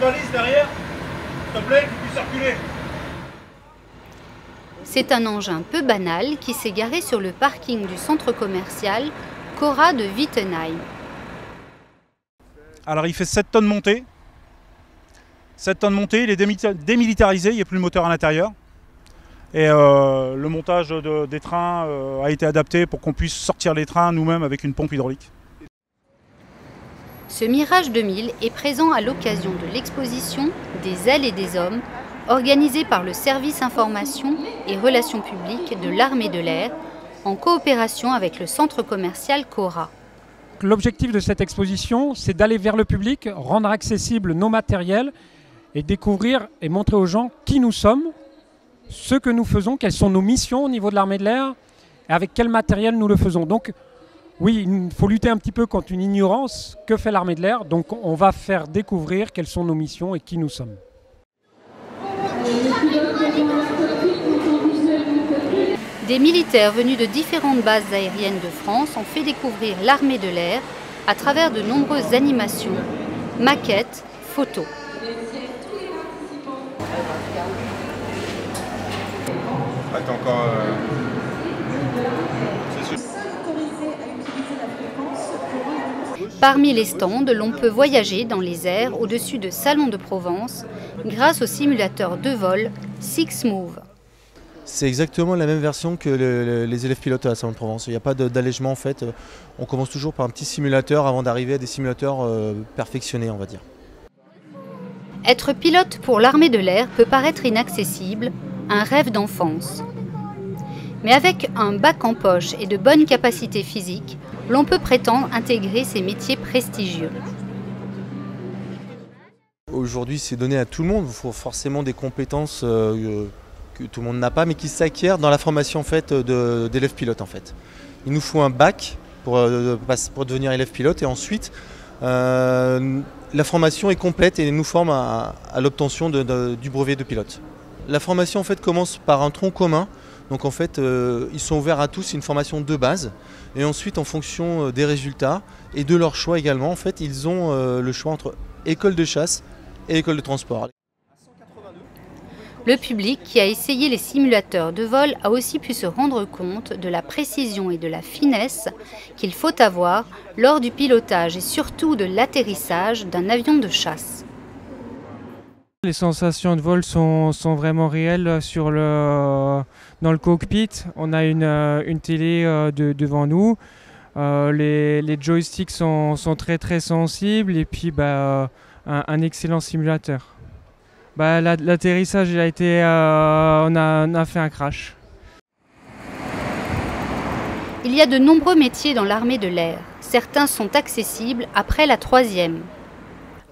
balise derrière, s'il te plaît, qu'il puisse circuler. C'est un engin peu banal qui s'est garé sur le parking du centre commercial Cora de Wittenheim. Alors il fait 7 tonnes montée. 7 tonnes montée, il est démilitarisé, il n'y a plus le moteur à l'intérieur. Et le montage des trains a été adapté pour qu'on puisse sortir les trains nous-mêmes avec une pompe hydraulique. Ce Mirage 2000 est présent à l'occasion de l'exposition des ailes et des hommes organisée par le service information et relations publiques de l'armée de l'air en coopération avec le centre commercial Cora. L'objectif de cette exposition, c'est d'aller vers le public, rendre accessibles nos matériels et découvrir et montrer aux gens qui nous sommes, ce que nous faisons, quelles sont nos missions au niveau de l'armée de l'air et avec quel matériel nous le faisons. Donc oui, il faut lutter un petit peu contre une ignorance. Que fait l'armée de l'air? Donc on va faire découvrir quelles sont nos missions et qui nous sommes. Des militaires venus de différentes bases aériennes de France ont fait découvrir l'armée de l'air à travers de nombreuses animations, maquettes, photos. Attends encore. Parmi les stands, l'on peut voyager dans les airs au-dessus de Salon de Provence grâce au simulateur de vol SixMove. C'est exactement la même version que les élèves pilotes à Salon de Provence. Il n'y a pas d'allègement en fait. On commence toujours par un petit simulateur avant d'arriver à des simulateurs perfectionnés, on va dire. Être pilote pour l'armée de l'air peut paraître inaccessible, un rêve d'enfance. Mais avec un bac en poche et de bonnes capacités physiques, l'on peut prétendre intégrer ces métiers prestigieux. Aujourd'hui, c'est donné à tout le monde. Il faut forcément des compétences que tout le monde n'a pas, mais qui s'acquièrent dans la formation en fait, d'élèves pilotes. En fait. Il nous faut un bac pour devenir élève pilote et ensuite la formation est complète et nous forme à l'obtention du brevet de pilote. La formation en fait, commence par un tronc commun. Donc en fait, ils sont ouverts à tous, c'est une formation de base. Et ensuite, en fonction des résultats et de leur choix également, en fait, ils ont le choix entre école de chasse et école de transport. Le public qui a essayé les simulateurs de vol a aussi pu se rendre compte de la précision et de la finesse qu'il faut avoir lors du pilotage et surtout de l'atterrissage d'un avion de chasse. Les sensations de vol sont vraiment réelles dans le cockpit. On a une télé devant nous. Les joysticks sont très sensibles et puis un excellent simulateur. L'atterrissage a été, on a fait un crash. Il y a de nombreux métiers dans l'armée de l'air. Certains sont accessibles après la 3e.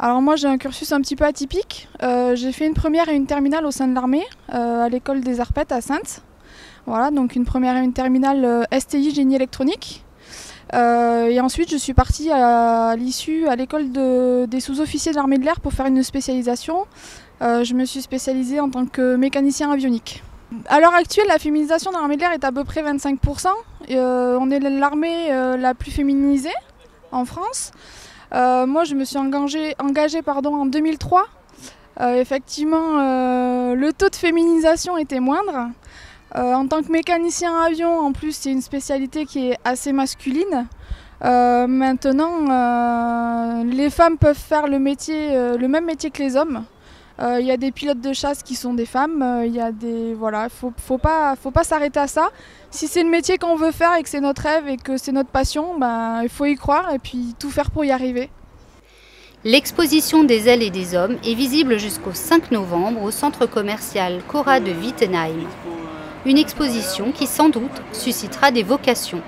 Alors moi j'ai un cursus un petit peu atypique. J'ai fait une première et une terminale au sein de l'armée, à l'école des Arpettes à Saintes. Voilà, donc une première et une terminale STI génie électronique. Et ensuite je suis partie à l'issue à l'école des sous-officiers de l'armée de l'air pour faire une spécialisation. Je me suis spécialisée en tant que mécanicien avionique. À l'heure actuelle, la féminisation de l'armée de l'air est à peu près 25%. On est l'armée la plus féminisée en France. Moi, je me suis engagée en 2003. Effectivement, le taux de féminisation était moindre. En tant que mécanicien avion, en plus, c'est une spécialité qui est assez masculine. Maintenant, les femmes peuvent faire le même métier que les hommes. Il y a des pilotes de chasse qui sont des femmes. Voilà, faut pas s'arrêter à ça. Si c'est le métier qu'on veut faire et que c'est notre rêve et que c'est notre passion, il faut y croire et puis tout faire pour y arriver. L'exposition des ailes et des hommes est visible jusqu'au 5 novembre au centre commercial Cora de Wittenheim. Une exposition qui sans doute suscitera des vocations.